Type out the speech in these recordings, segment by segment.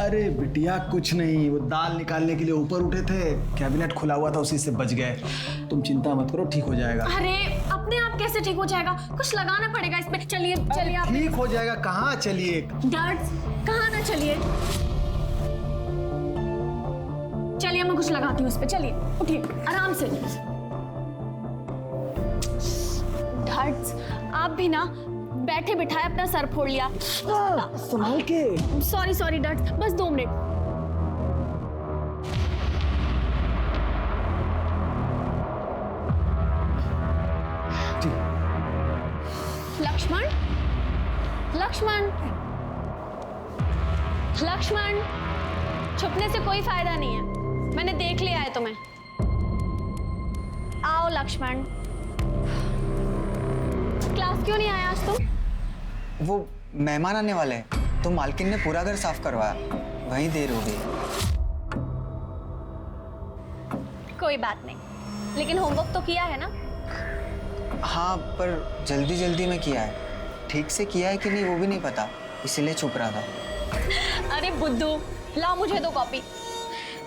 अरे बिटिया कुछ नहीं, वो दाल निकालने के लिए ऊपर उठे थे, कैबिनेट खुला हुआ था, उसी से बच गए। तुम चिंता मत करो, ठीक हो जाएगा। अरे अपने आप कैसे ठीक हो जाएगा? कुछ लगाना पड़ेगा इस पे। चलिए चलिए आप। ठीक हो जाएगा। कहाँ चलिए? डर्ट्स कहाँ ना चलिए। चलिए मैं कुछ लगाती हूँ इस पे। चलिए उठिए आराम से। डर्ट्स आप भी ना बैठे बिठाए अपना सर फोड़ लिया। संभाल के। सॉरी सॉरी डर्ट्स, बस 2 मिनट। लक्ष्मण लक्ष्मण लक्ष्मण, छुपने से कोई फायदा नहीं है, मैंने देख लिया है तुम्हें। आओ लक्ष्मण। क्लास क्यों नहीं आया आज तुम? वो मेहमान आने वाले हैं तो मालकिन ने पूरा घर साफ करवाया, वहीं देर हो गई। कोई बात नहीं, लेकिन होमवर्क तो किया है ना? हाँ, पर जल्दी जल्दी में किया है, ठीक से किया है कि नहीं वो भी नहीं पता, इसीलिए छुप रहा था। अरे बुद्धू, लाओ मुझे 2 कॉपी,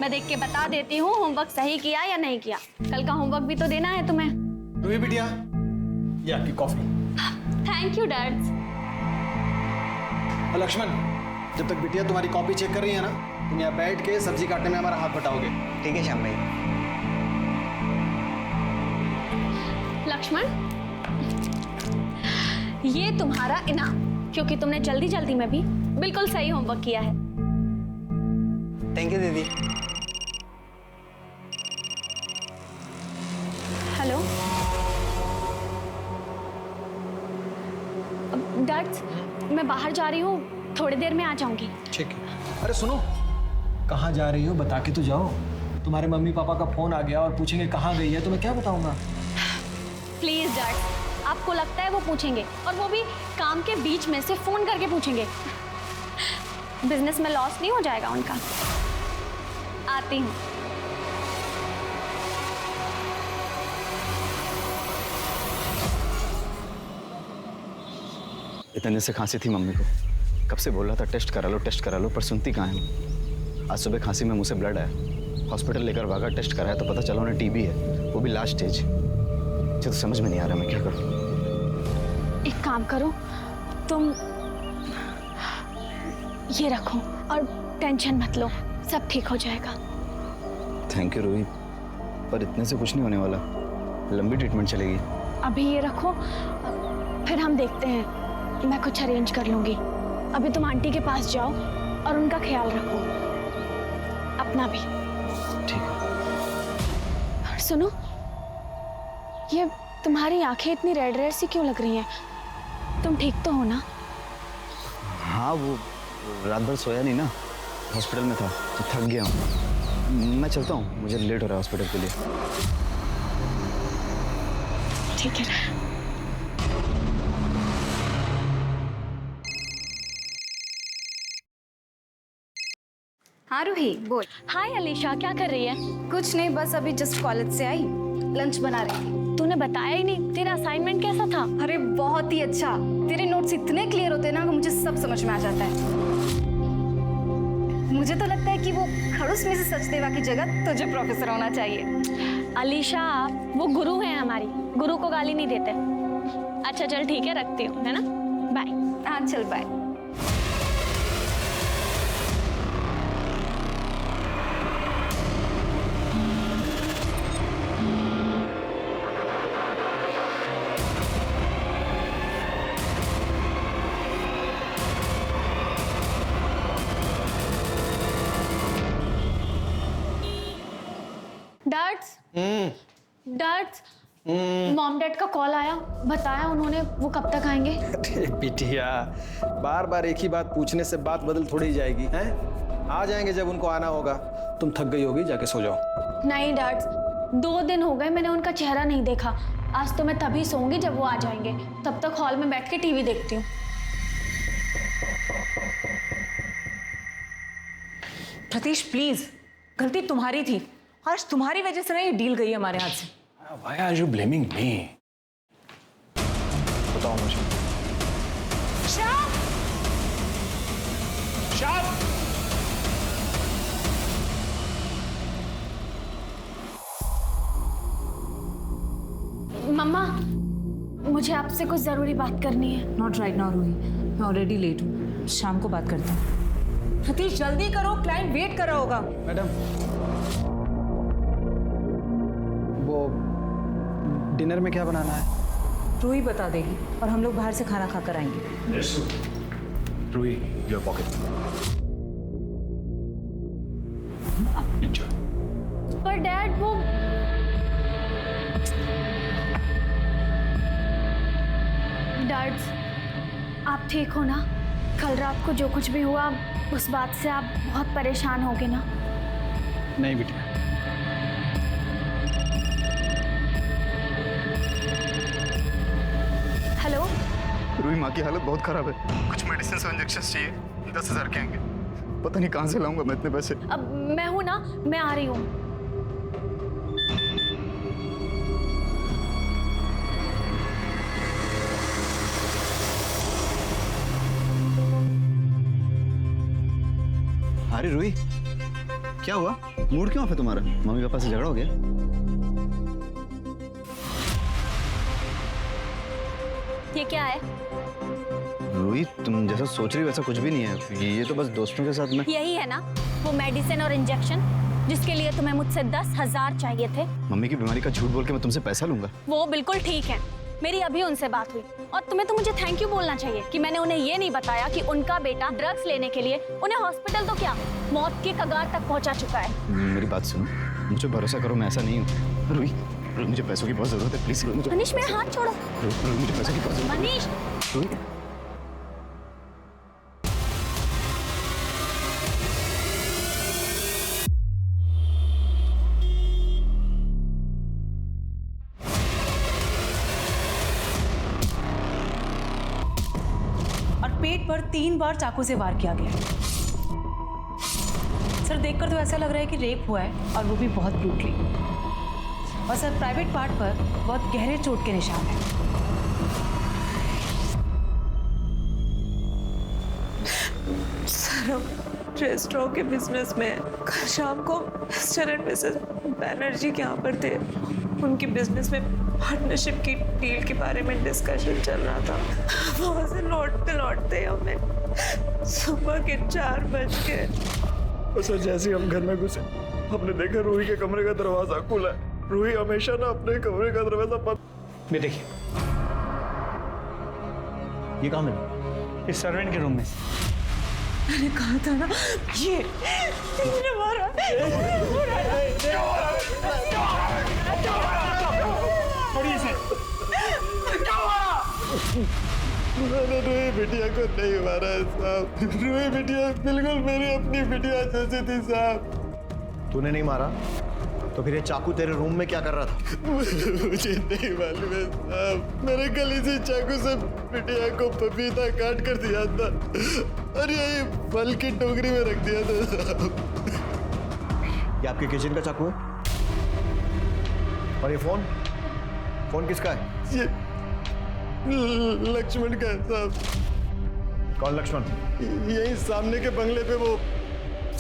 मैं देख के बता देती हूँ होमवर्क सही किया या नहीं किया। कल का होमवर्क भी तो देना है तुम्हें। रूही बिटिया, ये आपकी कॉफी। Thank you dad. और लक्ष्मण, जब तक बिटिया तुम्हारी कॉपी चेक कर रही है ना, तुम यहाँ बैठ के सब्जी काटने में हमारा हाथ बटाओगे। ठीक है श्याम भाई। लक्ष्मण, ये तुम्हारा इनाम, क्योंकि तुमने जल्दी जल्दी में भी बिल्कुल सही होमवर्क किया है। थैंक यू दीदी। हेलो डैड, मैं बाहर जा रही हूँ, थोड़ी देर में आ जाऊंगी। ठीक है। अरे सुनो, कहाँ जा रही हो बता के तो जाओ। तुम्हारे मम्मी पापा का फोन आ गया और पूछेंगे कहाँ गई है, तो मैं क्या बताऊंगा? प्लीज डैड, आपको लगता है वो पूछेंगे, और वो भी काम के बीच में से फोन करके पूछेंगे? बिजनेस में लॉस नहीं हो जाएगा उनका? आती हूँ। इतने दिन से खांसी थी मम्मी को, कब से बोल रहा था टेस्ट करा लो, पर सुनती कहाँ है। आज सुबह खांसी में मुंह से ब्लड आया, हॉस्पिटल लेकर भागा, टेस्ट कराया तो पता चला उन्हें टीबी है, वो भी लास्ट स्टेज। मुझे तो समझ में नहीं आ रहा मैं क्या करूं। एक काम करो, तुम ये रखो और टेंशन मत लो, सब ठीक हो जाएगा। थैंक यू रूही, पर इतने से कुछ नहीं होने वाला, लंबी ट्रीटमेंट चलेगी। अभी ये रखो, फिर हम देखते हैं, मैं कुछ अरेंज कर लूंगी। अभी तुम आंटी के पास जाओ और उनका ख्याल रखो, अपना भी। ठीक है। सुनो, ये तुम्हारी आंखें इतनी रेड रेड सी क्यों लग रही हैं? तुम ठीक तो हो ना? हाँ, वो रात भर सोया नहीं ना, हॉस्पिटल में था तो थक गया हूँ। मैं चलता हूँ, मुझे लेट हो रहा है हॉस्पिटल के लिए। ठीक है। हाँ रूही बोल। हाय अलीशा, क्या कर रही है? कुछ नहीं, बस अभी जस्ट कॉलेज से आई, लंच बना रही थी। तूने बताया ही नहीं, तेरा असाइनमेंट कैसा था? अरे बहुत ही अच्छा, तेरे नोट्स इतने क्लियर होते हैं ना कि मुझे सब समझ में आ जाता है। मुझे तो लगता है कि वो खड़ूस में से सचदेवा की जगह तुझे प्रोफेसर होना चाहिए। अलीशा, वो गुरु है हमारी, गुरु को गाली नहीं देते। अच्छा चल ठीक है, रखती हूँ, है ना? बाय। हाँ चल बाय। डैड्स, मॉम डैड का कॉल आया, बताया उन्होंने वो कब तक आएंगे। अरे बिटिया, बार बार एक ही बात पूछने से बात बदल थोड़ी जाएगी हैं? आ जाएंगे जब उनको आना होगा। तुम थक गई होगी, जाके सो जाओ। नहीं डैड्स, 2 दिन हो गए मैंने उनका चेहरा नहीं देखा। आज तो मैं तभी सोऊंगी जब वो आ जाएंगे, तब तक हॉल में बैठ के टीवी देखती हूँ। प्रतीश प्लीज, गलती तुम्हारी थी, आज तुम्हारी वजह से ना ये डील गई हमारे हाथ से। Why are you blaming me? बताओ मुझे। श्याम! मम्मा, मुझे आपसे कुछ जरूरी बात करनी है। नॉट राइट नाउ रूही, मैं ऑलरेडी लेट हूँ, शाम को बात करता हूँ। सतीश जल्दी करो, क्लाइंट वेट कर रहा होगा। मैडम, वो डिनर में क्या बनाना है? रूही बता देगी और हम लोग बाहर से खाना खाकर आएंगे। Ruhi, your pocket. पर डैड, वो डैड, आप ठीक हो ना? कल रात को जो कुछ भी हुआ, उस बात से आप बहुत परेशान होगे ना? नहीं बेटा। हेलो, रूही, माँ की हालत बहुत खराब है, कुछ मेडिसिन और इंजेक्शन चाहिए, 10,000 के आएंगे। पता नहीं कहाँ से लाऊंगा मैं इतने पैसे। अब मैं हूं ना, मैं आ रही हूँ। अरे रूही, क्या हुआ? मूड क्यों ऑफ है तुम्हारा? मम्मी पापा से झगड़ा हो गया? ये क्या है? रूही, तुम जैसा सोच रही हो वैसा कुछ भी नहीं है, ये तो बस दोस्तों के साथ में। यही है ना वो मेडिसिन और इंजेक्शन जिसके लिए तुम्हें मुझसे 10,000 चाहिए थे? मम्मी की बीमारी का झूठ बोल के मैं तुमसे पैसा लूंगा? वो बिल्कुल ठीक है, मेरी अभी उनसे बात हुई और तुम्हें तो मुझे थैंक यू बोलना चाहिए कि मैंने उन्हें ये नहीं बताया कि उनका बेटा ड्रग्स लेने के लिए उन्हें हॉस्पिटल तो क्या मौत के कगार तक पहुंचा चुका है। मेरी बात सुनो, मुझे भरोसा करो, मैं ऐसा नहीं हूँ। रूही, मुझे पैसों की बहुत जरूरत है, प्लीज मुझे। मनीष, मेरा हाथ छोड़ो। रूही, मुझे पैसों की बहुत जरूरत है। मनीष, रूही, और पेट पर 3 बार चाकू से वार किया गया। सर देखकर तो ऐसा लग रहा है कि रेप हुआ है और वो भी बहुत ब्रूटली। और सर प्राइवेट पार्ट पर बहुत गहरे चोट के निशान हैं। सर हम रेस्टोरेंट के बिजनेस में कल शाम को मिस्टर एंड मिसेस बैनर्जी के यहाँ पर थे। उनकी बिजनेस में पार्टनरशिप की डील के बारे में डिस्कशन चल रहा था। वहाँ से लौटते हमें सुबह के 4 बज गए। सर जैसे हम घर में घुसे हमने देखा रूही के कमरे का दरवाजा खुला है। रूही हमेशा ना अपने कमरे का दरवाजा बंद। ये देखिए, ये कहाँ मिला? इस सर्वेंट के रूम में। मैंने कहा था ना ये इसने मारा। मैंने रूही बिटिया को नहीं मारा है साहब। रूही बिटिया बिल्कुल मेरी अपनी बिटिया जैसी थी साहब। तूने नहीं मारा तो फिर ये चाकू तेरे रूम में क्या कर रहा था? मुझे नहीं मालूम है साहब। मैंने कल इसी चाकू से बिटिया को पपीता काट कर दिया था और यही फल की टोकरी में रख दिया था साहब। ये आपके किचन का चाकू है? और ये फोन किसका है? ये लक्ष्मण का है साहब। कौन लक्ष्मण? यही सामने के बंगले पे वो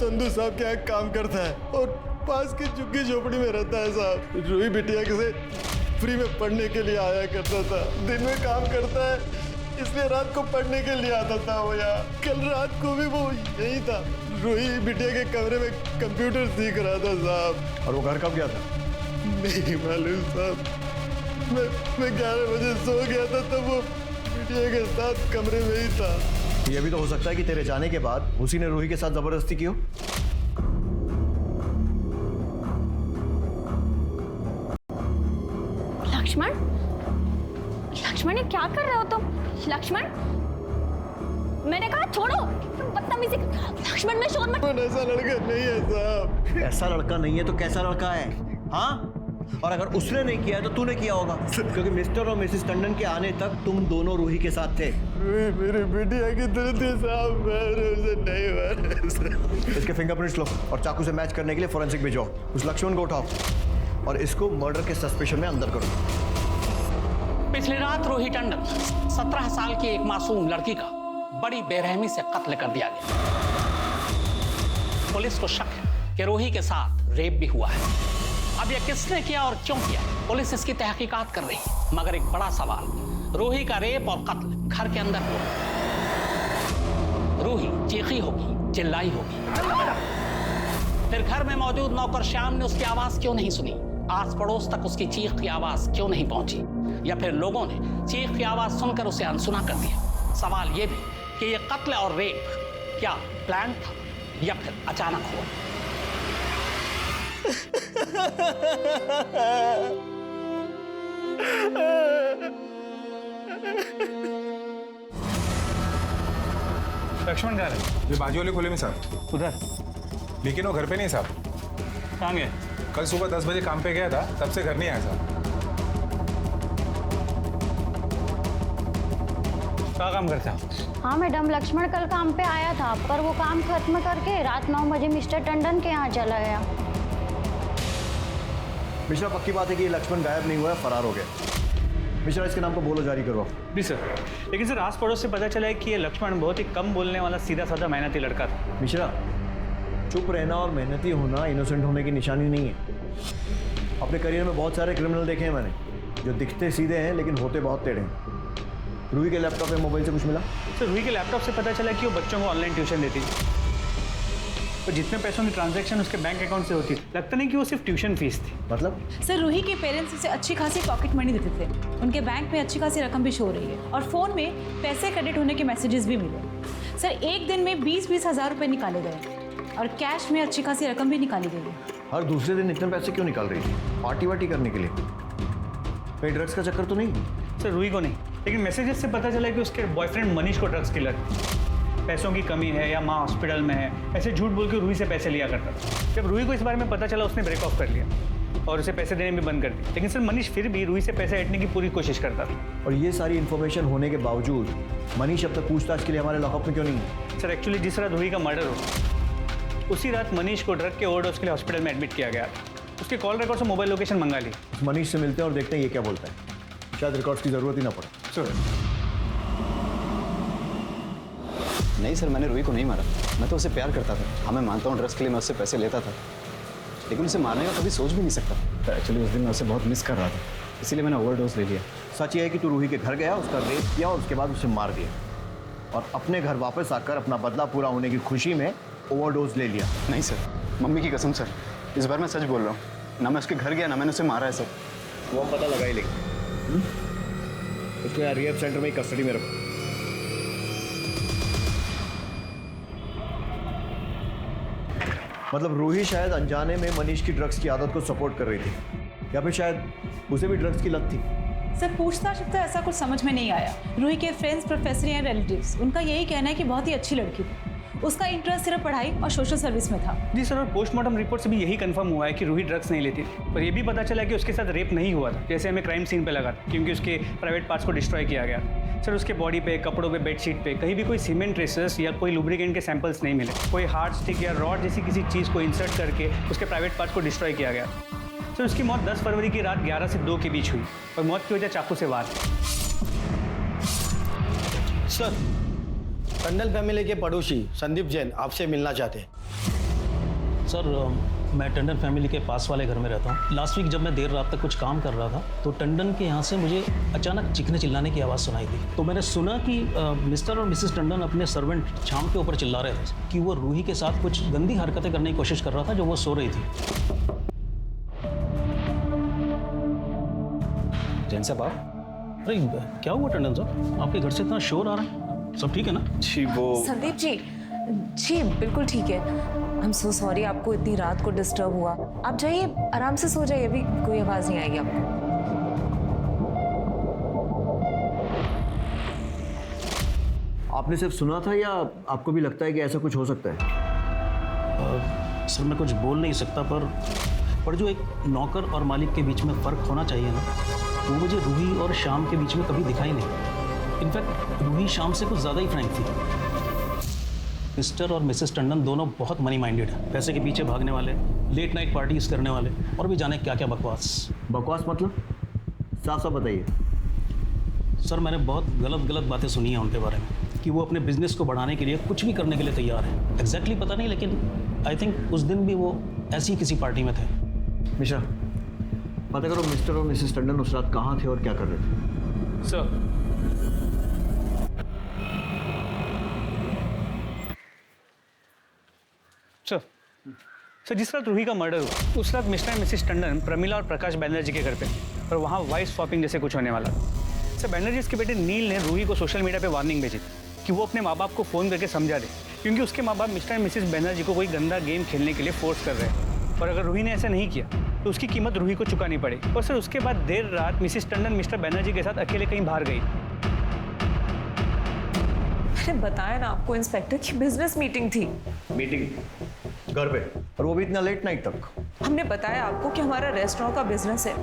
संधू साहब के यहाँ काम करता है और पास की झुग्गी झोपड़ी में रहता है साहब। रूही बिटिया से फ्री में पढ़ने के लिए आया करता था। दिन में काम करता है इसलिए रात को पढ़ने के लिए आता था वो यहाँ। कल रात को भी वो यही था। रूही बिटिया के कमरे में कंप्यूटर सीख रहा था साहब। और वो घर कब गया था? नहीं मालूम साहब। मैं 11 बजे सो गया था तब वो बिटिया के साथ कमरे में ही था। ये भी तो हो सकता है कि तेरे जाने के बाद उसी ने रूही के साथ जबरदस्ती की हो। लक्ष्मण, ये क्या कर रहे हो तुम? लक्ष्मण, मैंने कहा छोड़ो, बदतमीजी। लक्ष्मण, मैं शोर मत। ऐसा लड़का नहीं है साहब। ऐसा लड़का नहीं है तो कैसा लड़का है? हाँ, और अगर उसने नहीं किया है तो तूने किया होगा, क्योंकि मिस्टर और मिसेस टंडन के आने तक तुम दोनों रूही के साथ थे। रूही मेरी बिटिया की तरह थी साहब। मैंने उसे नहीं मारा। इसके फिंगरप्रिंट्स लो और चाकू से मैच करने के लिए फोरेंसिक भेजो। उस लक्ष्मण को उठाओ और इसको मर्डर के सस्पेशन में अंदर करो। पिछली रात रूही टंडन 17 साल की एक मासूम लड़की का बड़ी बेरहमी से कत्ल कर दिया गया। पुलिस को शक है कि रूही के साथ रेप भी हुआ है। अब यह किसने किया और क्यों किया, पुलिस इसकी तहकीकात कर रही है। मगर एक बड़ा सवाल, रूही का रेप और कत्ल घर के अंदर हुआ। रूही चीखी होगी, चिल्लाई होगी, फिर घर में मौजूद नौकर श्याम ने उसकी आवाज क्यों नहीं सुनी? आस पड़ोस तक उसकी चीख की आवाज क्यों नहीं पहुंची? या फिर लोगों ने चीख की आवाज सुनकर उसे अनसुना कर दिया? सवाल यह भी कि यह कत्ल और रेप क्या प्लान था या फिर अचानक हुआ? लक्ष्मण कहाँ है? ये बाजू वाले खुले में साहब। उधर? लेकिन वो घर पे नहीं साहब। कहाँ गए? कल सुबह 10 बजे काम पे गया था, तब से घर नहीं आया साहब। क्या काम करते हैं? हाँ मैडम, लक्ष्मण कल काम पे आया था, पर वो काम खत्म करके रात 9 बजे मिस्टर टंडन के यहाँ चला गया। मिश्रा, पक्की बात है कि ये लक्ष्मण गायब नहीं हुआ है, फरार हो गया। मिश्रा, इसके नाम को बोलो जारी करो। जी सर। लेकिन सर आस पड़ोस से पता चला है कि ये लक्ष्मण बहुत ही कम बोलने वाला सीधा साधा मेहनती लड़का था। मिश्रा, चुप रहना और मेहनती होना इनोसेंट होने की निशानी नहीं है। अपने करियर में बहुत सारे क्रिमिनल देखे हैं मैंने, जो दिखते सीधे हैं लेकिन होते बहुत टेढ़े हैं। रूही के लैपटॉप या मोबाइल से कुछ मिला? सर रूही के लैपटॉप से पता चला कि वो बच्चों को ऑनलाइन ट्यूशन देती थी। तो जितने पैसों की ट्रांजैक्शन उसके बैंक अकाउंट से होती, लगता नहीं कि वो सिर्फ ट्यूशन फीस थी। मतलब? सर रूही के पेरेंट्स उसे अच्छी खासी पॉकेट मनी देते थे। उनके बैंक में अच्छी खासी रकम भी शो हो रही है और फ़ोन में पैसे क्रेडिट होने के मैसेजेस भी मिले। सर एक दिन में 20-20 हज़ार रुपये निकाले गए और कैश में अच्छी खासी रकम भी निकाली गई है। हर दूसरे दिन इतने पैसे क्यों निकाल रही थी? पार्टी वार्टी करने के लिए? कहीं ड्रग्स का चक्कर तो नहीं? सर रूही को नहीं, लेकिन मैसेजेस से पता चला कि उसके बॉयफ्रेंड मनीष को ड्रग्स डीलर, पैसों की कमी है या माँ हॉस्पिटल में है, ऐसे झूठ बोल के रूही से पैसे लिया करता था। जब रूही को इस बारे में पता चला, उसने ब्रेक ऑफ कर लिया और उसे पैसे देने भी बंद कर दिए। लेकिन सर मनीष फिर भी रूही से पैसे हटने की पूरी कोशिश करता था। और ये सारी इन्फॉर्मेशन होने के बावजूद मनीष अब तक पूछताछ के लिए हमारे लॉकअप में क्यों नहीं है? सर एक्चुअली जिस रात रूही का मर्डर हो, उसी रात मनीष को ड्रग के ओवरडोज के लिए हॉस्पिटल में एडमिट किया गया था। उसके कॉल रिकॉर्ड से मोबाइल लोकेशन मंगा ली। मनीष से मिलते हैं और देखते हैं ये क्या बोलता है। शायद रिकॉर्ड्स की जरूरत ही ना पड़े। सर नहीं सर, मैंने रूही को नहीं मारा। मैं तो उसे प्यार करता था। हाँ, मैं मानता हूँ ड्रग्स के लिए मैं उससे पैसे लेता था, लेकिन उसे मारने का कभी सोच भी नहीं सकता। एक्चुअली उस दिन मैं उसे बहुत मिस कर रहा था, इसीलिए मैंने ओवरडोज ले लिया। सच ये है कि तू रूही के घर गया, उसका रेप किया और उसके बाद उसे मार दिया और अपने घर वापस आकर अपना बदला पूरा होने की खुशी में ओवरडोज ले लिया। नहीं सर, मम्मी की कसम सर, इस बार मैं सच बोल रहा हूँ। ना मैं उसके घर गया, ना मैंने उसे मारा है सर। वो हम पता लगा ही लेंगे। उसको यहाँ रिहेब सेंटर में ही कस्टडी में रखो। मतलब रूही शायद अनजाने में मनीष की ड्रग्स की आदत को सपोर्ट कर रही थी, या फिर शायद उसे भी ड्रग्स की लत थी। सर पूछताछ तो ऐसा कुछ समझ में नहीं आया। रूही के फ्रेंड्स, प्रोफेसर या रिलेटिव्स, उनका यही कहना है कि बहुत ही अच्छी लड़की थी। उसका इंटरेस्ट सिर्फ पढ़ाई और सोशल सर्विस में था। जी सर, और पोस्टमार्टम रिपोर्ट से भी यही कंफर्म हुआ है कि रूही ड्रग्स नहीं लेती थी। और ये भी पता चला कि उसके साथ रेप नहीं हुआ था, जैसे हमें क्राइम सीन पे लगा था, क्योंकि उसके प्राइवेट पार्ट्स को डिस्ट्रॉय किया गया। सर उसके बॉडी पे, कपड़ों पे, बेडशीट पे कहीं भी कोई सीमेंट ट्रेसेस या कोई लुब्रिकेंट के सैंपल्स नहीं मिले। कोई हार्ड स्टिक या रॉड जैसी किसी चीज़ को इंसर्ट करके उसके प्राइवेट पार्ट्स को डिस्ट्रॉय किया गया। सर उसकी मौत 10 फरवरी की रात 11 से 2 के बीच हुई और मौत की वजह चाकू से वार। सर, टंडन फैमिली के पड़ोसी संदीप जैन आपसे मिलना चाहते हैं। सर मैं टंडन फैमिली के पास वाले घर में रहता हूँ। लास्ट वीक जब मैं देर रात तक कुछ काम कर रहा था तो टंडन के यहाँ से मुझे अचानक चीखने चिल्लाने की आवाज़ सुनाई दी। तो मैंने सुना कि मिस्टर और मिसेस टंडन अपने सर्वेंट शाम के ऊपर चिल्ला रहे थे कि वो रूही के साथ कुछ गंदी हरकतें करने की कोशिश कर रहा था जो वो सो रही थी। जैन साहब आप? अरे क्या हुआ टंडन साहब, आपके घर से इतना शोर आ रहा है? सब ठीक है ना? जी वो संदीप जी, जी बिल्कुल ठीक है। आई एम सो सॉरी आपको इतनी रात को डिस्टर्ब हुआ। आप जाइए, आराम से सो जाइए, अभी कोई आवाज़ नहीं आएगी आपको। आपने सिर्फ सुना था या आपको भी लगता है कि ऐसा कुछ हो सकता है? सर मैं कुछ बोल नहीं सकता, पर जो एक नौकर और मालिक के बीच में फ़र्क होना चाहिए ना, वो मुझे रूही और शाम के बीच में कभी दिखाई नहीं। इनफैक्ट रूही शाम से कुछ ज़्यादा ही फ्रैंक थी। मिस्टर और मिसेस टंडन दोनों बहुत मनी माइंडेड हैं, पैसे के पीछे भागने वाले, लेट नाइट पार्टीज करने वाले और भी जाने क्या क्या बकवास। बकवास मतलब? साफ साफ बताइए। सर मैंने बहुत गलत बातें सुनी हैं उनके बारे में कि वो अपने बिजनेस को बढ़ाने के लिए कुछ भी करने के लिए तैयार हैं। एग्जैक्टली पता नहीं, लेकिन आई थिंक उस दिन भी वो ऐसी किसी पार्टी में थे। मिश्रा, पता करो मिस्टर और मिसेस टंडन उस रात कहाँ थे और क्या कर रहे थे। सर सर जिस रात रूही का मर्डर हुआ उस रात mister and Mrs Tandon Pramila और प्रकाश बैनर्जी के घर पे और वहाँ वाइफ स्वैपिंग जैसे कुछ होने वाला था। सर बैनर्जी के बेटे नील ने रूही को सोशल मीडिया पे वार्निंग भेजी कि वो अपने माँ बाप को फ़ोन करके समझा दे, क्योंकि उसके माँ बाप मिस्टर एंड मिसेस बैनर्जी को कोई गंदा गेम खेलने के लिए फोर्स कर रहे हैं और अगर रूही ने ऐसा नहीं किया तो उसकी कीमत रूही को चुकानी पड़ेगी। और सर उसके बाद देर रात मिसेस टंडन मिस्टर बैनर्जी के साथ अकेले कहीं बाहर गई। मैंने बताया ना आपको इंस्पेक्टर की बिजनेस मीटिंग थी। मीटिंग घर पे, और वो भी इतना लेट नाइट तक। हमने बताया आपको कि हमारा रेस्टोरेंट का बिजनेस है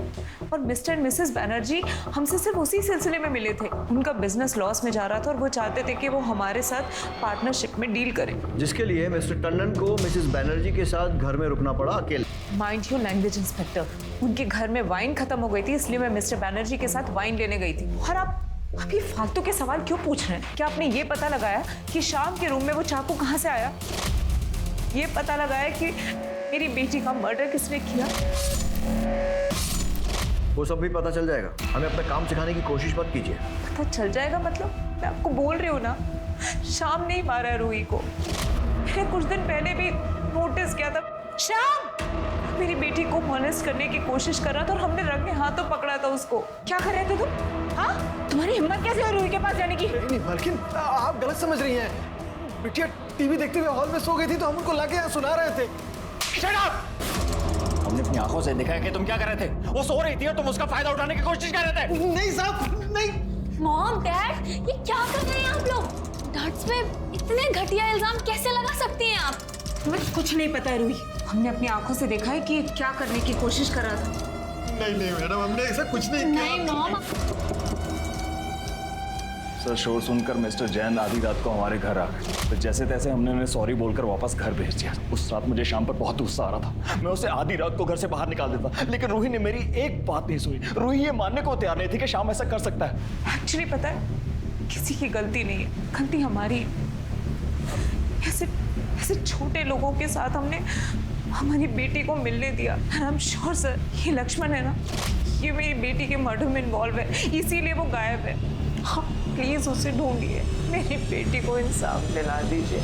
और मिस्टर एंड मिसेस बैनर्जी हमसे सिर्फ उसी सिलसिले में मिले थे। उनका बिजनेस लॉस में जा रहा था और वो चाहते थे कि वो हमारे साथ पार्टनरशिप में डील करें, जिसके लिए मिस्टर टंडन को मिसेस बैनर्जी के साथ घर में रुकना पड़ा अकेले। Mind your language inspector. उनके घर में वाइन खत्म हो गई थी, इसलिए मैं मिस्टर बैनर्जी के साथ वाइन लेने गई थी। और आप ये फालतू के सवाल क्यों पूछ रहे हैं? क्या आपने ये पता लगाया कि शाम के रूम में वो चाकू कहाँ से आया? ये पता लगाया कि मेरी बेटी का मर्डर किसने किया? वो सब भी पता चल जाएगा। हमें अपना काम सिखाने की कोशिश मत कीजिए। पता चल जाएगा मतलब? मैं आपको बोल रही हूँ ना, शाम नहीं मारा है रूही को। मैंने कुछ दिन पहले भी नोटिस किया था। शाम मेरी बेटी को मॉलेस्ट करने की कोशिश कर रहा था और हमने रंगे हाथों पकड़ा था उसको। क्या कर रहे थे तुम? हाँ, तुम्हारी हिम्मत कैसे हुई रूही के पास जाने की? नहीं मालकिन, आप गलत समझ रही हैं। बिटिया टीवी देखते हुए हॉल में सो गई थी तो हम उनको लाके यहाँ सुना रहे थे। Shut up! हमने अपनी आंखों से देखा है कि तुम क्या कर रहे थे। वो सो रही थी और तुम उसका फायदा उठाने की कोशिश कर रहे थे। नहीं साहब, नहीं। मॉम, डैड, ये क्या कर रहे हैं आप लोग? डैड्स पे इतने घटिया इल्जाम कैसे लगा सकती हैं आप? तुम्हें कुछ नहीं पता है रूही। हमने अपनी आंखों से देखा है कि क्या करने की कोशिश कर रहा था। नहीं नहीं मैडम, हमने ऐसा कुछ नहीं किया। नहीं मॉम। सर शोर सुनकर मिस्टर जैन आधी रात को हमारे घर आ गए, तो जैसे तैसे हमने उन्हें सॉरी बोलकर वापस घर भेज दिया। उस रात मुझे शाम पर बहुत गुस्सा आ रहा था। मैं उसे आधी रात को घर से बाहर निकाल देता, लेकिन रूही ने मेरी एक बात नहीं सुनी। रूही ये मानने को तैयार नहीं थी कि शाम ऐसा कर सकता है। एक्चुअली पता है, किसी की गलती नहीं है, गलती हमारी। ऐसे छोटे लोगों के साथ हमने हमारी बेटी को मिलने दिया। आई एम श्योर सर, ये लक्ष्मण है ना, ये मेरी बेटी के मर्डर में इन्वॉल्व है, इसीलिए वो गायब है। हाँ, प्लीज उसे ढूंढिए, मेरी बेटी को इंसाफ दिला दीजिए।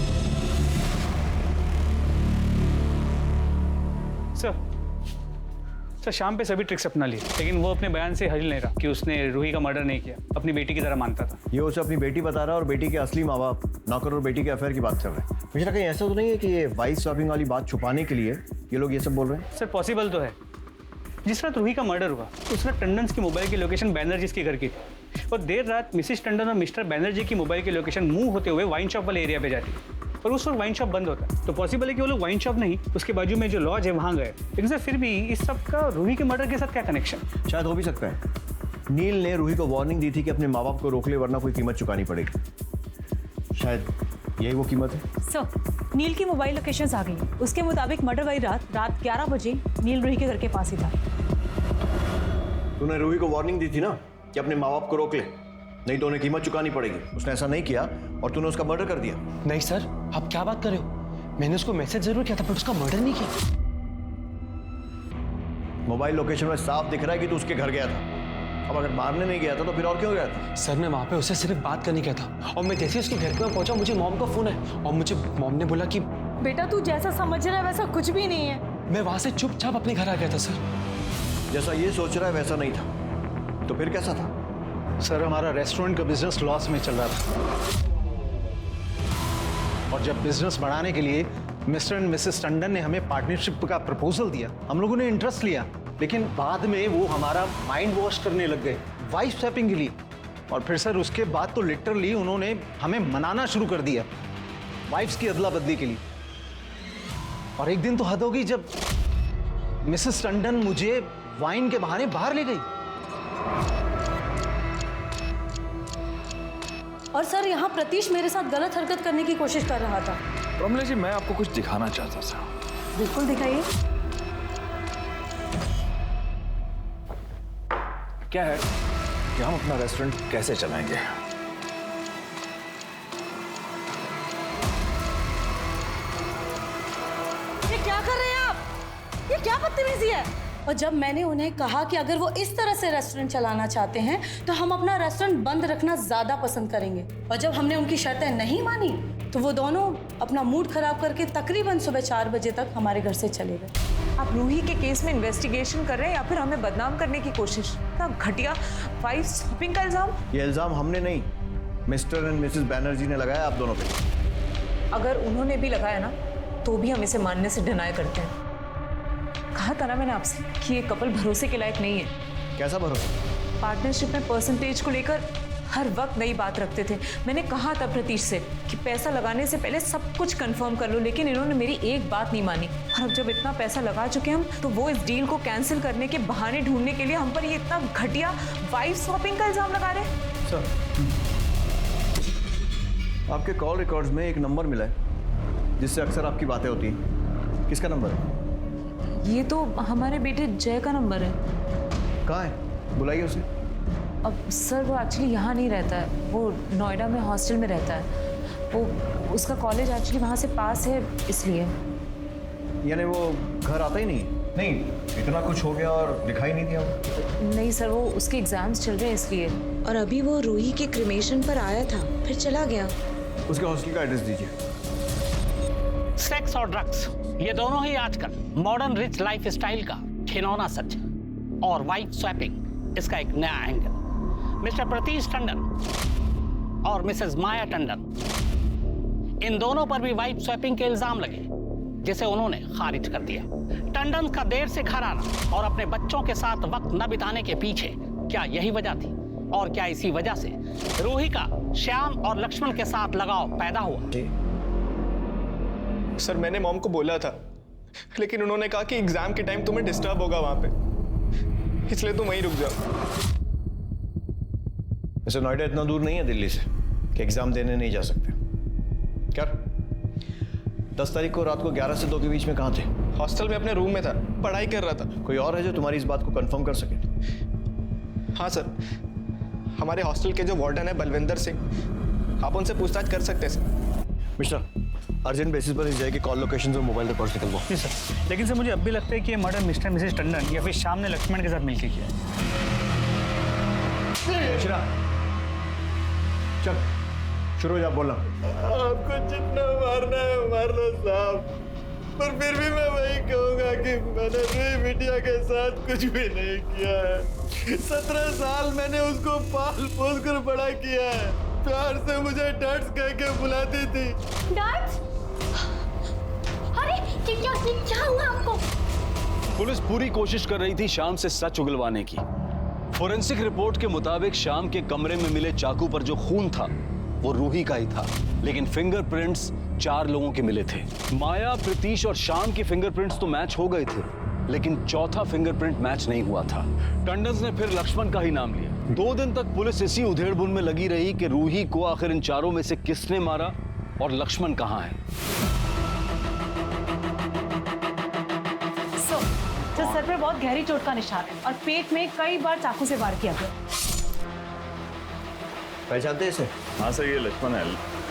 सर शाम पे सभी ट्रिक्स अपना लिए, लेकिन वो अपने बयान से हिल नहीं रहा कि उसने रूही का मर्डर नहीं किया। अपनी बेटी की तरह मानता था। ये उसे अपनी बेटी बता रहा है और बेटी के असली माँ बाप नौकर और बेटी के अफेयर की बात कर रहे हैं। मुझे कहीं ऐसा तो नहीं है कि ये वाइफ स्वैपिंग वाली बात छुपाने के लिए ये लोग ये सब बोल रहे हैं? सर पॉसिबल तो है। जिस रात रूही का मर्डर हुआ उस रात टंडन की मोबाइल की लोकेशन बैनर्जी के घर की थी और देर रात मिसेस टंडन और मिस्टर बैनर्जी की मोबाइल की लोकेशन मूव होते हुए वाइन शॉप वाले एरिया पे जाती और उस वक्त वाइन शॉप बंद होता है। तो पॉसिबल है कि वो लोग वाइन शॉप नहीं, उसके बाजू में जो लॉज है वहाँ गए। लेकिन सर फिर भी इस सब का रूही के मर्डर के साथ क्या कनेक्शन? शायद हो भी सकता है नील ने रूही को वार्निंग दी थी कि अपने माँ बाप को रोक ले वरना कोई कीमत चुकानी पड़ेगी। शायद यही वो कीमत है। सर नील की मोबाइल लोकेशंस आ गई। उसके मुताबिक मर्डर वाली रात 11 बजे नील रूही के घर के पास ही था। तूने रूही को वार्निंग दी थी ना कि अपने माँ बाप को रोक ले, नहीं तो उन्हें कीमत चुकानी पड़ेगी। उसने ऐसा नहीं किया और तूने उसका मर्डर कर दिया। नहीं सर, आप क्या बात कर रहे हो? मैंने उसको मैसेज जरूर किया था पर उसका मर्डर नहीं किया। मोबाइल लोकेशन में साफ दिख रहा है कि तू उसके घर गया था। अब अगर मारने नहीं गया था तो फिर और क्यों गया था? सर मैं वहाँ पे उसे सिर्फ बात करने गया था और मैं जैसे उसके घर पे पहुंचा मुझे मॉम का फोन है और मुझे मॉम ने बोला कि बेटा तू जैसा समझ रहा है वैसा कुछ भी नहीं है। मैं वहाँ से चुपचाप अपने घर आ गया था सर। जैसा ये सोच रहा है वैसा नहीं था। तो फिर कैसा था? सर हमारा रेस्टोरेंट का बिजनेस लॉस में चल रहा था और जब बिजनेस बढ़ाने के लिए मिस्टर एंड मिसेस टंडन ने हमें पार्टनरशिप का प्रपोजल दिया, हम लोगों ने इंटरेस्ट लिया, लेकिन बाद में वो हमारा माइंड वॉश करने लग गए वाइफ स्वैपिंग के लिए। और फिर सर उसके बाद तो लिटरली उन्होंने हमें मनाना शुरू कर दिया वाइफ्स की अदला बदली के लिए। और एक दिन तो हद होगी जब मिसेस टंडन मुझे वाइन के बहाने बाहर ले गई। और सर यहाँ प्रतीश मेरे साथ गलत हरकत करने की कोशिश कर रहा था। प्रमिला जी मैं आपको कुछ दिखाना चाहता था। बिल्कुल दिखाइए। क्या है कि हम अपना रेस्टोरेंट कैसे चलाएंगे। ये क्या कर रहे हैं आप? ये क्या बदतमीजी है? और जब मैंने उन्हें कहा कि अगर वो इस तरह से रेस्टोरेंट चलाना चाहते हैं तो हम अपना रेस्टोरेंट बंद रखना ज़्यादा पसंद करेंगे, और जब हमने उनकी शर्तें नहीं मानी तो वो दोनों अपना मूड खराब करके तकरीबन सुबह 4 बजे तक हमारे घर से चले गए। आप रूही के केस में इन्वेस्टिगेशन कर रहे हैं या फिर हमें बदनाम करने की कोशिश? इतना घटिया वाइफ स्वैपिंग का इल्जाम। ये इल्जाम हमने नहीं, मिस्टर एंड मिसेस बैनर्जी ने लगाया आप दोनों पे। अगर उन्होंने भी लगाया ना तो भी हम इसे मानने से डिनाई करते हैं। कहा था ना मैंने आपसे कि ये कपल भरोसे के लायक नहीं है। कैसा भरोसा? पार्टनरशिप में परसेंटेज को लेकर हर वक्त नई बात रखते थे। मैंने कहा था प्रतीश से कि पैसा लगाने से पहले सब कुछ कंफर्म कर लो, लेकिन इन्होंने मेरी एक बात नहीं मानी। और अब जब इतना पैसा लगा चुके हम तो वो इस डील को कैंसिल करने के बहाने ढूंढने के लिए हम पर ये इतना घटिया वाइफ स्वैपिंग का इल्जाम लगा रहे हैं। सर, आपके कॉल रिकॉर्ड्स में एक नंबर मिला है जिससे अक्सर आपकी बातें होती हैं। किसका नंबर है? ये तो हमारे बेटे जय का नंबर है। कहाँ है? बुलाइए उसे। अब सर वो एक्चुअली यहाँ नहीं रहता है, वो नोएडा में हॉस्टल में रहता है। वो उसका कॉलेज एक्चुअली वहाँ से पास है, इसलिए। यानी वो घर आता ही नहीं? नहीं, इतना कुछ हो गया और दिखाई नहीं दिया वो? नहीं सर, वो उसके एग्जाम्स चल रहे हैं इसलिए। और अभी वो रूही के क्रिमेशन पर आया था, फिर चला गया। उसके हॉस्टल का एड्रेस दीजिए। सेक्स और ड्रग्स, ये दोनों ही आजकल मॉडर्न रिच लाइफ स्टाइल का खिलौना सच है। और वाइफ स्वैपिंग इसका एक नया एंगल। मिस्टर प्रतीश टंडन और मिसेस माया टंडन, इन दोनों पर भी वाइफ स्वैपिंग के इल्जाम लगे, जिसे उन्होंने खारिज कर दिया। टंडन का देर से घर आना और अपने बच्चों के साथ वक्त न बिताने के पीछे क्या यही वजह थी? और क्या इसी वजह से रूही का श्याम और लक्ष्मण के साथ लगाव पैदा हुआ? सर, मैंने मॉम को बोला था, लेकिन उन्होंने कहा कि एग्जाम के टाइम तुम्हें डिस्टर्ब होगा वहां पे, इसलिए तुम वहीं रुक जाओ। वैसे नोएडा इतना दूर नहीं है दिल्ली से कि एग्जाम देने नहीं जा सकते। क्या 10 तारीख को रात को 11 से 2 के बीच में कहाँ थे? हॉस्टल में अपने रूम में था, पढ़ाई कर रहा था। कोई और है जो तुम्हारी इस बात को कंफर्म कर सके? हाँ सर, हमारे हॉस्टल के जो वार्डन है बलविंदर सिंह, आप उनसे पूछताछ कर सकते हैं सर। मिस्टर, अर्जेंट बेसिस पर इस जगह की कॉल लोकेशन और मोबाइल रिकॉर्ड्स निकलवाओ। जी सर, लेकिन सर मुझे अब भी लगता है कि ये मर्डर मिस्टर मिसेस टंडन या फिर श्याम ने लक्ष्मण के साथ मिलकर किया है। चल शुरू हो जा, बोलना। आपको जितना मारना है मार लो साहब, पर फिर भी मैं वही कहूंगा कि मैंने रूही बिटिया के साथ कुछ भी नहीं किया है। 17 साल मैंने उसको पाल पोस कर बड़ा किया है। प्यार से मुझे डैड्स कह के बुलाती थी। डैड्स? अरे क्या हुआ आपको? पुलिस पूरी कोशिश कर रही थी श्याम से सच उगलवाने की। फोरेंसिक रिपोर्ट के मुताबिक श्याम के कमरे में मिले चाकू पर जो खून था वो रूही का ही था, लेकिन फिंगरप्रिंट्स 4 लोगों के मिले थे। माया, प्रतीश और श्याम के फिंगरप्रिंट्स तो मैच हो गए थे, लेकिन चौथा फिंगरप्रिंट मैच नहीं हुआ था। टंडन ने फिर लक्ष्मण का ही नाम लिया। 2 दिन तक पुलिस इसी उधेड़बुन में लगी रही कि रूही को आखिर इन चारों में से किसने मारा और लक्ष्मण कहाँ है। तो सर पर बहुत गहरी चोट का निशान है और पेट में कई बार चाकू से वार किया गया। पहचानते हैं इसे? हाँ सर, ये लक्ष्मण है,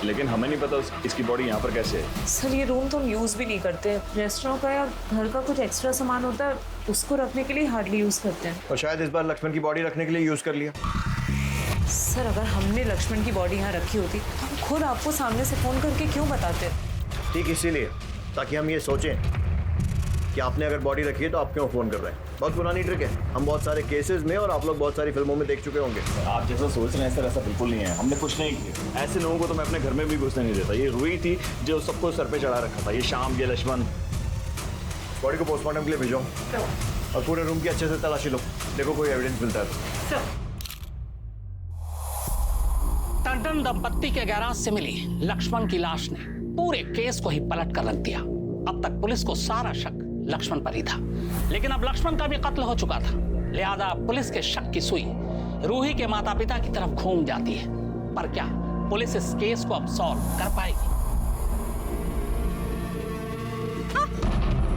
लेकिन हमें नहीं पता इसकी बॉडी यहाँ पर कैसे है। सर ये रूम तो हम यूज़ भी नहीं करते। रेस्टोरेंट का या घर का कुछ एक्स्ट्रा सामान होता है, उसको रखने के लिए हार्डली यूज़ करते हैं। और शायद इस बार लक्ष्मण की बॉडी रखने के लिए यूज़ कर लिया। सर अगर हमने लक्ष्मण की बॉडी यहाँ रखी होती तो हम खुद आपको सामने से फ़ोन करके क्यों बताते? ठीक इसीलिए, ताकि हम ये सोचें कि आपने अगर बॉडी रखी है तो आप क्यों फ़ोन कर रहे हैं। बहुत पुरानी ट्रिक है, हम बहुत सारे केसेस में और आप लोग बहुत सारी फिल्मों में देख चुके होंगे। आप जैसा सोच रहे हैं सर, ऐसा बिल्कुल नहीं है। हमने कुछ नहीं किया। ऐसे लोगों को तो मैं अपने घर में भी घुसने नहीं देता। ये रूही थी जो सबको सर पे चढ़ा रखा था। ये श्याम, ये लक्ष्मण। बॉडी को पोस्टमार्टम के लिए भेजो और पूरे रूम की अच्छे से तलाशी लो, देखो कोई एविडेंस मिलता है। टंडन दंपत्ति के गैराज से मिली लक्ष्मण की लाश ने पूरे केस को ही पलट कर रख दिया। अब तक पुलिस को सारा शक लक्ष्मण पर ही था, लेकिन अब लक्ष्मण का भी कत्ल हो चुका था, लिहाजा पुलिस के शक की सुई रूही के माता पिता की तरफ घूम जाती है। पर क्या पुलिस इस केस को अब सॉल्व कर पाएगी?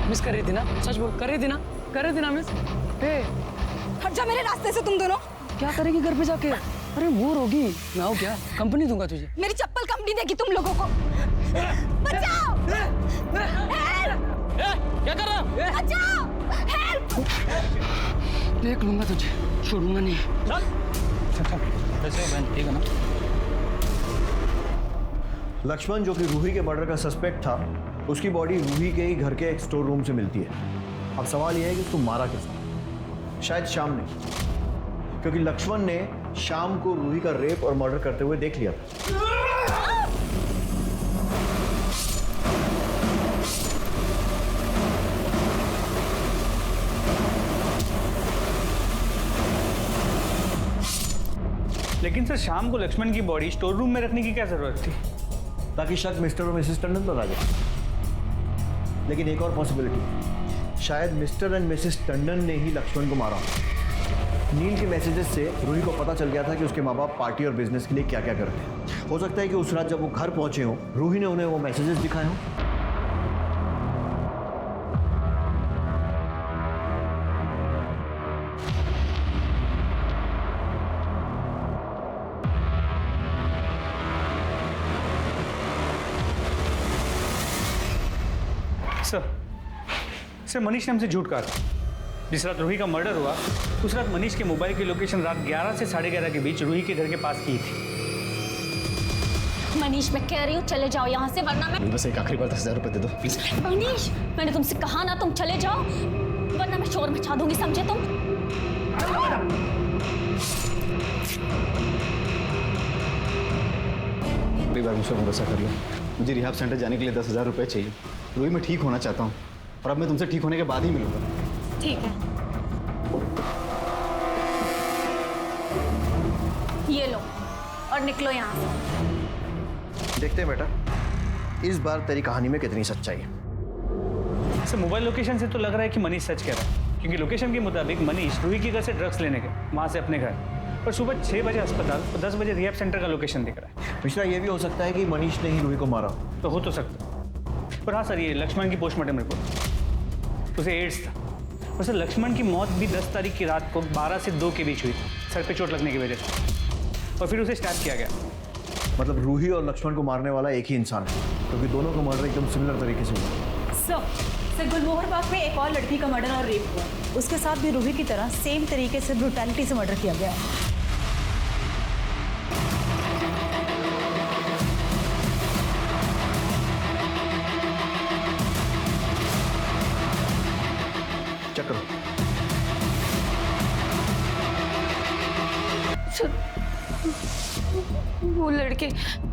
मिस कर रही थी ना? सच बोल, कर रही थी ना मिस? हट जा मेरे रास्ते से तुम दोनों। क्या करेगी घर पे जाके? अरे बोर होगी, मैं आऊँ क्या? कंपनी दूंगा तुझे। मेरी चप्पल कंपनी देगी तुम लोगों को। बचाओ! क्या कर रहा है? बचाओ! हेल्प! देख लूंगा तुझे, छोड़ूंगा नहीं। चल कैसे हो बहन, ठीक है ना? लक्ष्मण जो कि रूही के मर्डर का सस्पेक्ट था, उसकी बॉडी रूही के ही घर के एक स्टोर रूम से मिलती है। अब सवाल यह है कि उसको मारा किसने? शायद श्याम ने, क्योंकि लक्ष्मण ने श्याम को रूही का रेप और मर्डर करते हुए देख लिया था। लेकिन सर शाम को लक्ष्मण की बॉडी स्टोर रूम में रखने की क्या जरूरत थी? ताकि शक मिस्टर और मिसेस टंडन पर आ जाए। लेकिन एक और पॉसिबिलिटी, शायद मिस्टर एंड मिसेस टंडन ने ही लक्ष्मण को मारा। नील के मैसेजेस से रूही को पता चल गया था कि उसके माँ बाप पार्टी और बिजनेस के लिए क्या क्या करते हैं। हो सकता है कि उस रात जब वो घर पहुंचे हों, रूही ने उन्हें वो मैसेजेस दिखाए हों। सर मनीष ने हमसे झूठ कहा था। जिस रात रूही का मर्डर हुआ उस रात मनीष के मोबाइल की लोकेशन रात 11 से 11:30 के बीच रूही के घर के पास की थी। मनीष मैं कह रही हूँ चले जाओ यहाँ से, वरना मैं बस एक आखिरी बार 10,000 रुपए दे दो प्लीज। मनीष मैंने तुमसे कहा ना तुम चले जाओ, वरना मैं शोर मचा दूंगी, समझे तुम? एक बार मुझे भरोसा कर लो, मुझे रिहाब सेंटर जाने के लिए 10,000 रुपए चाहिए। रूही मैं ठीक होना चाहता हूँ और अब मैं तुमसे ठीक होने के बाद ही मिलूंगा। ठीक है, ये लो और निकलो यहाँ से। देखते हैं बेटा इस बार तेरी कहानी में कितनी सच्चाई है। सर मोबाइल लोकेशन से तो लग रहा है कि मनीष सच कह रहा है, क्योंकि लोकेशन के मुताबिक मनीष रूही के घर से ड्रग्स लेने गए, वहाँ से अपने घर, और सुबह 6 बजे अस्पताल और 10 बजे रिहैब सेंटर का लोकेशन दिख रहा है। मिश्रा ये भी हो सकता है कि मनीष ने ही रूही को मारा। तो हो तो सकता है, पर हाँ सर ये लक्ष्मण की पोस्टमार्टम रिपोर्ट, उसे एड्स था। और सर लक्ष्मण की मौत भी 10 तारीख की रात को 12 से 2 के बीच हुई, सर पे चोट लगने की वजह से, और फिर उसे स्टैप किया गया। मतलब रूही और लक्ष्मण को मारने वाला एक ही इंसान है, क्योंकि दोनों का मर्डर एकदम सिमिलर तरीके से हुआ। सर गुलमोहर बाग में एक और लड़की का मर्डर और रेप हुआ, उसके साथ भी रूही की तरह सेम तरीके से ब्रूटैलिटी से मर्डर किया गया है। चक्र वो लड़के,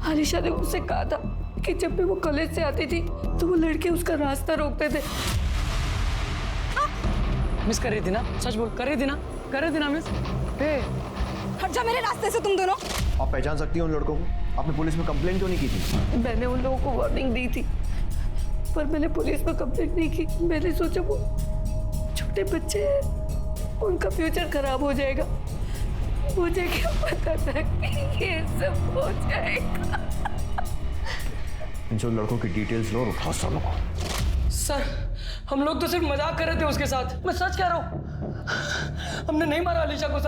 आलिशा ने मुझसे कहा था कि जब भी वो कॉलेज से आती थी तो वो लड़के उसका रास्ता रोकते थे। मिस कर रही थी ना, सच बोल, कर रही थी ना मिस। हट जा मेरे रास्ते से तुम दोनों। आप पहचान सकती हैं उन लड़कों को? आपने पुलिस में कंप्लेंट क्यों नहीं की थी? मैंने उन लोगों को वार्निंग दी थी, पर मैंने पुलिस में कंप्लेंट नहीं की। मैंने सोचा वो छोटे बच्चे हैं, उनका फ्यूचर खराब हो जाएगा। मुझे क्या पता था कि ये सब हो जाएगा। इन सब लड़कों की डिटेल्स लो और उठाओ सबों को। सर हम लोग तो सिर्फ मजाक कर रहे थे उसके साथ, मैं सच कह रहा हूँ, हमने नहीं मारा आलिशा को।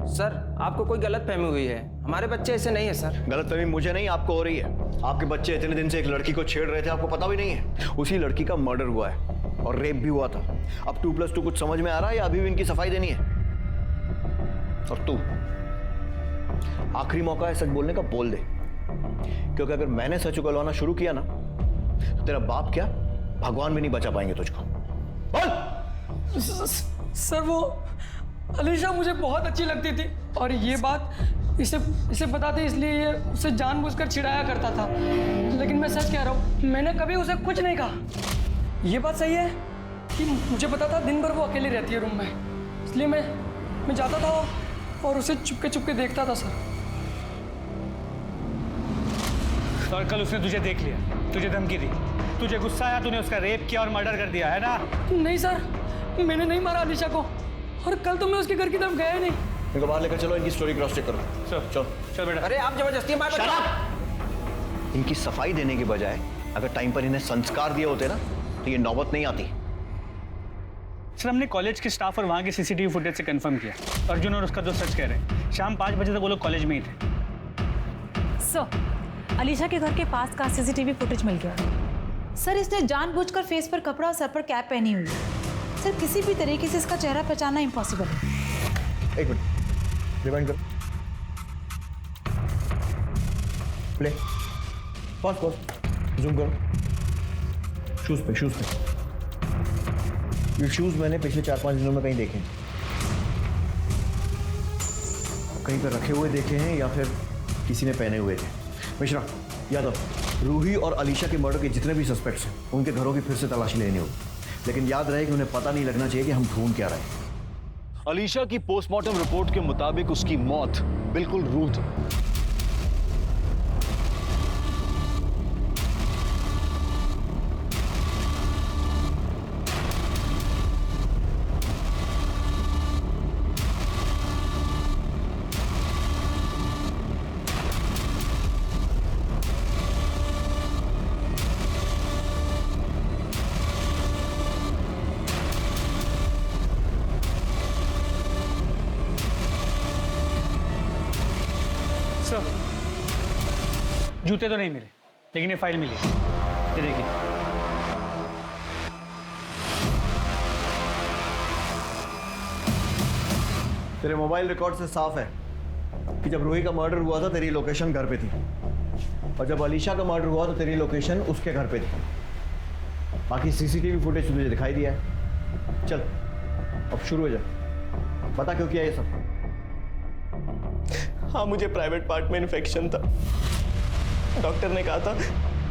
सर आपको कोई गलतफहमी हुई है, हमारे बच्चे ऐसे नहीं है सर। गलतफहमी मुझे नहीं आपको हो रही है। आपके बच्चे इतने दिन से एक लड़की को छेड़ रहे थे, आपको पता भी नहीं है। उसी लड़की का मर्डर हुआ है और रेप भी हुआ था। अब 2+2 कुछ समझ में आ रहा है या अभी भी इनकी सफाई देनी है? और तू आखिरी मौका है सच बोलने का, बोल दे, क्योंकि अगर मैंने सच उगलवाना शुरू किया ना तो तेरा बाप क्या भगवान भी नहीं बचा पाएंगे तुझको। बोल। सर वो अलीशा मुझे बहुत अच्छी लगती थी और ये बात इसे बताते इसलिए ये उसे जानबूझकर चिढ़ाया करता था, लेकिन मैं सच कह रहा हूँ मैंने कभी उसे कुछ नहीं कहा। ये बात सही है कि मुझे पता था दिन भर वो अकेली रहती है रूम में, इसलिए मैं जाता था और उसे चुपके देखता था सर। और कल उसने तुझे देख लिया, तुझे धमकी दी, तुझे गुस्सा आया, तूने उसका रेप किया और मर्डर कर दिया है ना? नहीं सर, मैंने नहीं मारा अलीशा को, और कल तो मैं उसके घर की तरफ गया ही नहीं। इनको बाहर लेकर चलो, इनकी स्टोरी क्रॉस चेक करो। चलो बेटा। अरे आप जबरदस्ती बात। इनकी सफाई देने के बजाय अगर टाइम पर इन्हें संस्कार दिए होते ना तो ये नौबत नहीं आती। सर हमने कॉलेज के स्टाफ और वहाँ के सीसीटीवी फुटेज से कंफर्म किया, अर्जुन और उसका दोस्त सच कह रहे हैं। शाम 5 बजे तक वो लोग कॉलेज में ही थे। सर अलीशा के घर के पास का सीसीटीवी फुटेज मिल गया। सर इसने जानबूझकर फेस पर कपड़ा और सर पर कैप पहनी हुई है। सर किसी भी तरीके से इसका चेहरा पहचानना इम्पॉसिबल है। एक मिनट, रिवाइंड करो, प्ले, पॉज, जूम करो, शूज पे। ये शूज मैंने पिछले 4-5 दिनों में कहीं देखे हैं, कहीं पर रखे हुए देखे हैं या फिर किसी ने पहने हुए थे। मिश्रा, यादव, रूही और अलीशा के मर्डर के जितने भी सस्पेक्ट्स हैं उनके घरों की फिर से तलाशी लेनी होगी, लेकिन याद रहे कि उन्हें पता नहीं लगना चाहिए कि हम ढूंढ क्या रहे हैं। अलीशा की पोस्टमार्टम रिपोर्ट के मुताबिक उसकी मौत बिल्कुल रूह थी। जूते तो नहीं मिले, लेकिन ये फाइल मिली, ये देखिए। तेरे मोबाइल रिकॉर्ड से साफ है कि जब रूही का मर्डर हुआ था तेरी लोकेशन घर पे थी, और जब अलीशा का मर्डर हुआ तो तेरी लोकेशन उसके घर पे थी। बाकी सीसीटीवी फुटेज तुझे दिखाई दिया है। चल अब शुरू हो जा, बता क्यों किया ये सब। हाँ, मुझे प्राइवेट पार्ट में इन्फेक्शन था। डॉक्टर ने कहा था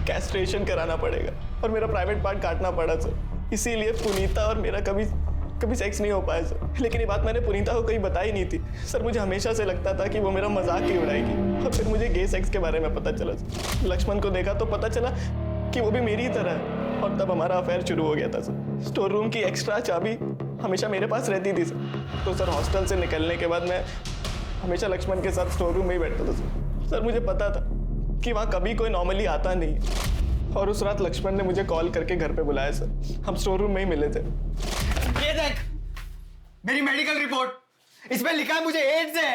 कैस्ट्रेशन कराना पड़ेगा और मेरा प्राइवेट पार्ट काटना पड़ा सर। इसीलिए पुनीता और मेरा कभी सेक्स नहीं हो पाया सर। लेकिन ये बात मैंने पुनीता को कहीं बताई नहीं थी सर। मुझे हमेशा से लगता था कि वो मेरा मजाक ही उड़ाएगी, और फिर मुझे गे सेक्स के बारे में पता चला। लक्ष्मण को देखा तो पता चला कि वो भी मेरी ही तरह है, और तब हमारा अफेयर शुरू हो गया था सर। स्टोर रूम की एक्स्ट्रा चाबी हमेशा मेरे पास रहती थी सर। तो सर हॉस्टल से निकलने के बाद मैं हमेशा लक्ष्मण के साथ स्टोर रूम में ही बैठता था सर। मुझे पता था कि वहाँ कभी कोई नॉर्मली आता नहीं, और उस रात लक्ष्मण ने मुझे कॉल करके घर पे बुलाया सर। हम स्टोर रूम में ही मिले थे। ये देख मेरी मेडिकल रिपोर्ट, इसमें लिखा है मुझे एड्स है।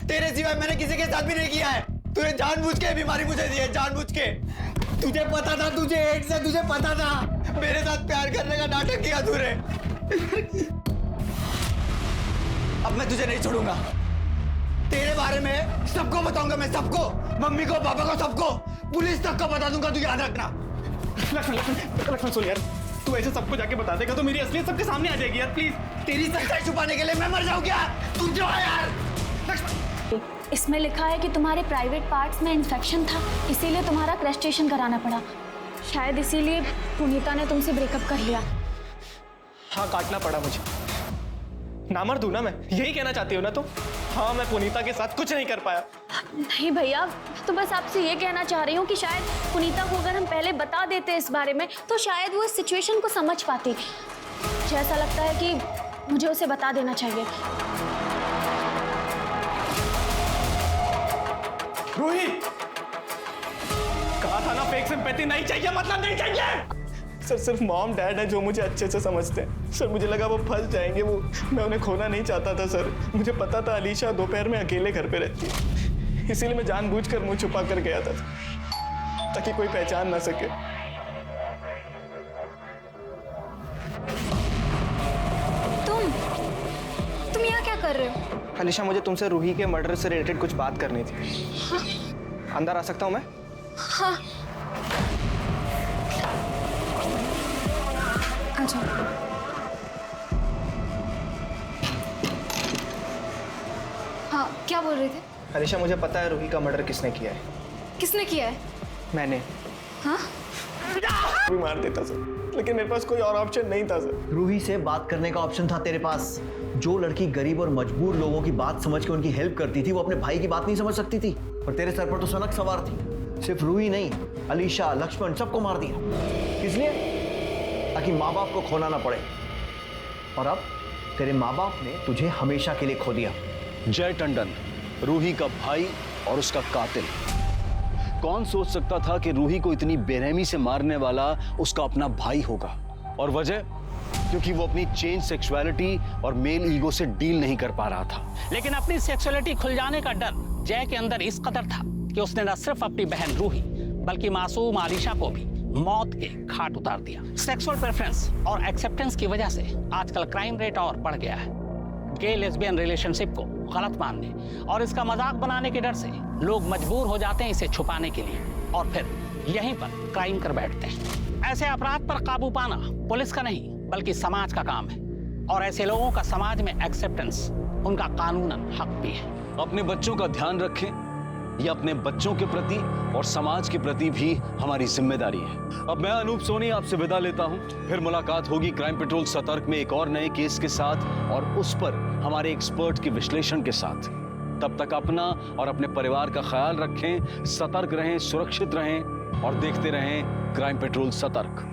तेरे सिवाय मैंने किसी के साथ भी नहीं किया है। तूने जानबूझ के बीमारी मुझे दी है, जानबूझ के। तुझे पता था तुझे एड्स है, तुझे पता था। मेरे साथ प्यार करने का नाटक किया तूने। अब मैं तुझे नहीं छोड़ूंगा। तेरे बारे में सबको बताऊंगा मैं, सबको, मम्मी को, पापा को, सबको, पुलिस तक को बता दूंगा। तू याद रखना। लक्ष्मण सुन यार, तू ऐसे सबको जाके बता देगा तो मेरी असलियत सबके सामने आ जाएगी यार, प्लीज। तेरी सच्चाई छुपाने के लिए मैं मर जाऊं क्या? तू जो है यार। इसमें लिखा है कि तुम्हारे प्राइवेट पार्ट्स में इन्फेक्शन था, इसीलिए तुम्हारा क्रस्टेशन कराना पड़ा। शायद इसीलिए पुनीता ने तुमसे ब्रेकअप कर लिया। हाँ, काटना पड़ा मुझे। नामर्द हूं ना मैं, यही कहना चाहती हो ना तुम? हाँ, मैं पुनीता के साथ कुछ नहीं कर पाया। नहीं भैया, तो बस आपसे ये कहना चाह रही हूँ कि शायद पुनीता को अगर हम पहले बता देते इस बारे में तो शायद वो इस सिचुएशन को समझ पाती। मुझे ऐसा लगता है कि मुझे उसे बता देना चाहिए। रूही, कहा था ना फेक सिंपैथी नहीं चाहिए, मतलब नहीं चाहिए। सर सिर्फ मॉम डैड है जो मुझे अच्छे से समझते हैं सर। मुझे लगा वो फंस जाएंगे, वो मैं उन्हें खोना नहीं चाहता था सर। मुझे पता था अलीशा दोपहर में अकेले घर पे रहती है, इसीलिए मैं जानबूझकर मुंह छुपा कर गया था ताकि कोई पहचान ना सके। तुम यहाँ क्या कर रहे हो? अलीशा, मुझे तुमसे रूही के मर्डर से रिलेटेड कुछ बात करनी थी। हाँ? अंदर आ सकता हूँ मैं? हाँ। अच्छा। हाँ, क्या बोल रहे थे? अलीशा, मुझे पता है रूही का मर्डर किसने किया है। किसने किया है? मैंने। हाँ? भी मार देता सर, लेकिन मेरे पास कोई और ऑप्शन नहीं था सर। रूही से बात करने का ऑप्शन था तेरे पास। जो लड़की गरीब और मजबूर लोगों की बात समझ के उनकी हेल्प करती थी, वो अपने भाई की बात नहीं समझ सकती थी। और तेरे सर पर तो सनक सवार थी। सिर्फ रूही नहीं, अलीशा, लक्ष्मण, सबको मार दिया। किस लिए? ताकि माँ बाप को खोना ना पड़े। और अब तेरे माँ बाप ने तुझे हमेशा के लिए खो दिया। जय टंडन, रूही का भाई और उसका कातिल। कौन सोच सकता था कि रूही को इतनी बेरहमी से मारने वाला उसका अपना भाई होगा? और वजह? क्योंकि वो अपनी चेंज सेक्सुअलिटी और मेल ईगो से डील नहीं कर पा रहा था। लेकिन अपनी सेक्सुअलिटी खुल जाने का डर जय के अंदर इस कदर था कि उसने न सिर्फ अपनी बहन रूही बल्कि मासूम आलिशा को भी मौत के घाट उतार दिया। सेक्सुअल प्रेफरेंस और एक्सेप्टेंस की वजह से आजकल क्राइम रेट और बढ़ गया है। गे लेस्बियन रिलेशनशिप को गलत मानने और इसका मजाक बनाने के डर से लोग मजबूर हो जाते हैं इसे छुपाने के लिए, और फिर यहीं पर क्राइम कर बैठते हैं। ऐसे अपराध पर काबू पाना पुलिस का नहीं बल्कि समाज का काम है, और ऐसे लोगों का समाज में एक्सेप्टेंस उनका कानूनन हक भी है। अपने बच्चों का ध्यान रखें, ये अपने बच्चों के प्रति और समाज के प्रति भी हमारी जिम्मेदारी है। अब मैं अनूप सोनी आपसे विदा लेता हूं, फिर मुलाकात होगी क्राइम पेट्रोल सतर्क में एक और नए केस के साथ और उस पर हमारे एक्सपर्ट के विश्लेषण के साथ। तब तक अपना और अपने परिवार का ख्याल रखें, सतर्क रहें, सुरक्षित रहें और देखते रहें क्राइम पेट्रोल सतर्क।